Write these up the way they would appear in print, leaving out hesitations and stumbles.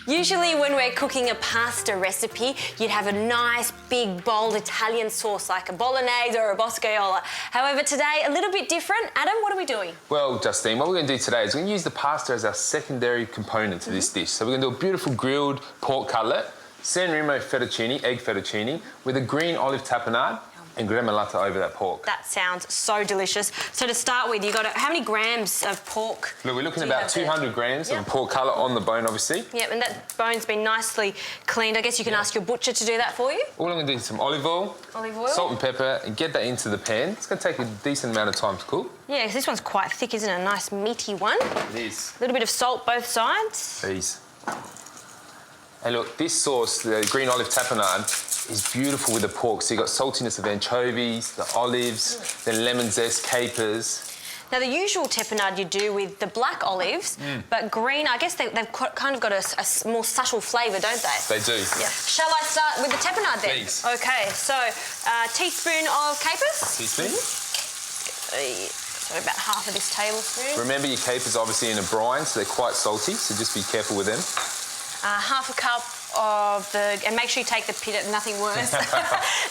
Usually when we're cooking a pasta recipe, you'd have a nice, big, bold Italian sauce like a bolognese or a boscaiola. However, today, a little bit different. Adam, what are we doing? Well, Justine, what we're going to do today is we're going to use the pasta as our secondary component to this dish. So we're going to do a beautiful grilled pork cutlet, San Remo fettuccine, egg fettuccine, with a green olive tapenade and gremolata over that pork. That sounds so delicious. So to start with, you got how many grams of pork? Look, we're looking at about 200 grams of pork cutlet on the bone, obviously. Yep, and that bone's been nicely cleaned. I guess you can ask your butcher to do that for you. All I'm going to do is some olive oil, salt and pepper, and get that into the pan. It's going to take a decent amount of time to cook. Yeah, because this one's quite thick, isn't it? A nice meaty one. It is. A little bit of salt both sides. Please. And look, this sauce, the green olive tapenade, is beautiful with the pork. So you've got saltiness of anchovies, the olives, the lemon zest, capers. Now, the usual tapenade you do with the black olives, but green, I guess they've kind of got a more subtle flavour, don't they? They do. Yeah. Shall I start with the tapenade then? Please. OK, so teaspoon of capers. Teaspoon. So about half of this tablespoon. Remember your capers obviously in a brine, so they're quite salty, so just be careful with them. Half a cup of and make sure you take the pit, nothing worse,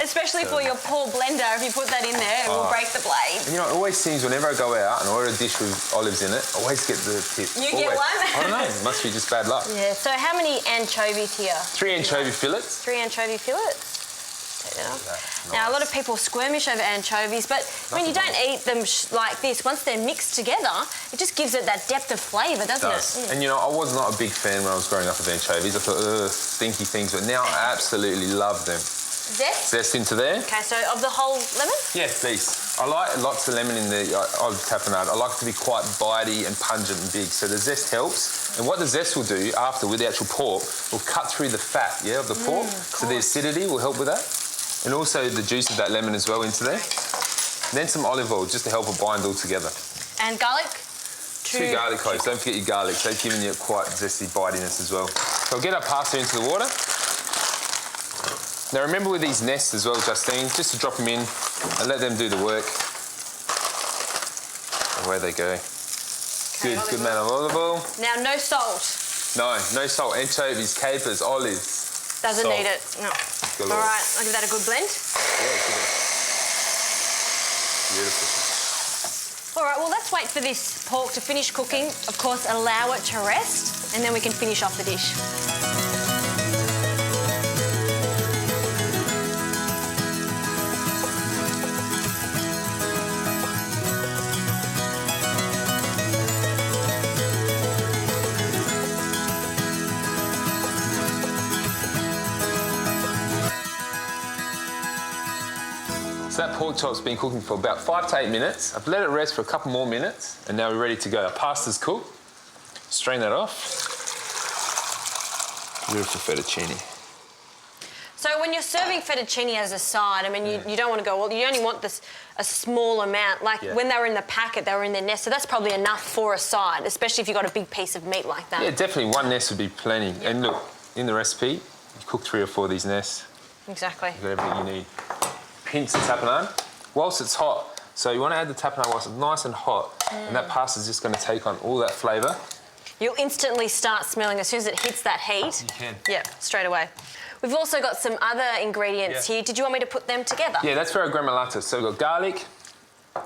especially for your poor blender. If you put that in there, it will break the blade. And you know, it always seems whenever I go out and order a dish with olives in it, I always get the pit. You get one? I don't know, it must be just bad luck. Yeah, so how many anchovies here? 3 anchovy fillets. 3 anchovy fillets. Now, a lot of people are squirmish over anchovies, but when you don't eat them like this, once they're mixed together, it just gives it that depth of flavour, doesn't it? And, you know, I was not a big fan when I was growing up of anchovies. I thought, ugh, stinky things, but now I absolutely love them. Zest? Zest into there. OK, so of the whole lemon? Yeah, please. I like lots of lemon in the olive tapenade. I like it to be quite bitey and pungent and big, so the zest helps. And what the zest will do after with the actual pork will cut through the fat, of the pork, so the acidity will help with that. And also the juice of that lemon as well into there. And then some olive oil just to help it bind all together. And garlic? 2 garlic cloves. Don't forget your garlic. They've given you quite zesty bitiness as well. So I'll get our pasta into the water. Now remember with these nests as well, Justine, just to drop them in and let them do the work. Away they go. Good amount of olive oil. Now, no salt? No salt. Anchovies, capers, olives. Doesn't need it, no. Galore. All right, I'll give that a good blend. Yeah, good. Beautiful. All right, well, let's wait for this pork to finish cooking. Of course, allow it to rest, and then we can finish off the dish. So that pork chop's been cooking for about 5 to 8 minutes. I've let it rest for a couple more minutes, and now we're ready to go. Our pasta's cooked. Strain that off. Beautiful fettuccine. So when you're serving fettuccine as a side, I mean, you don't want to go, well, you only want this a small amount. Like when they were in the packet, they were in their nest, so that's probably enough for a side, especially if you've got a big piece of meat like that. Yeah, definitely 1 nest would be plenty. Yeah. And look, in the recipe, you cook 3 or 4 of these nests. Exactly. You've got everything you need. Pinch the tapenade whilst it's hot. So you want to add the tapenade whilst it's nice and hot, and that pasta's just going to take on all that flavour. You'll instantly start smelling as soon as it hits that heat. You can. Yeah, straight away. We've also got some other ingredients here. Did you want me to put them together? Yeah, that's for our gremolata. So we've got garlic,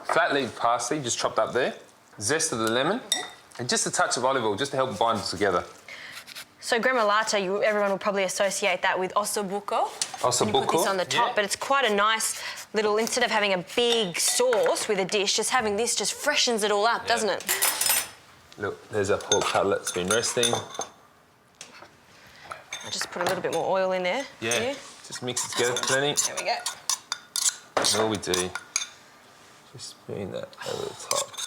flat leaf parsley, just chopped up there, zest of the lemon, and just a touch of olive oil just to help it bind it together. So gremolata, everyone will probably associate that with ossobuco. Ossobuco. You put this on the top, but it's quite a nice little, instead of having a big sauce with a dish, just having this just freshens it all up, doesn't it? Look, there's our pork cutlet. It's been resting. I'll just put a little bit more oil in there. Yeah, just mix it together plenty. There we go. And all we do, just spoon that over the top.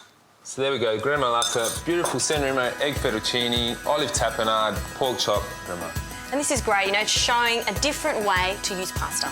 So there we go, gremolata, beautiful San Remo egg fettuccine, olive tapenade, pork chop, gremolata. And this is great, it's showing a different way to use pasta.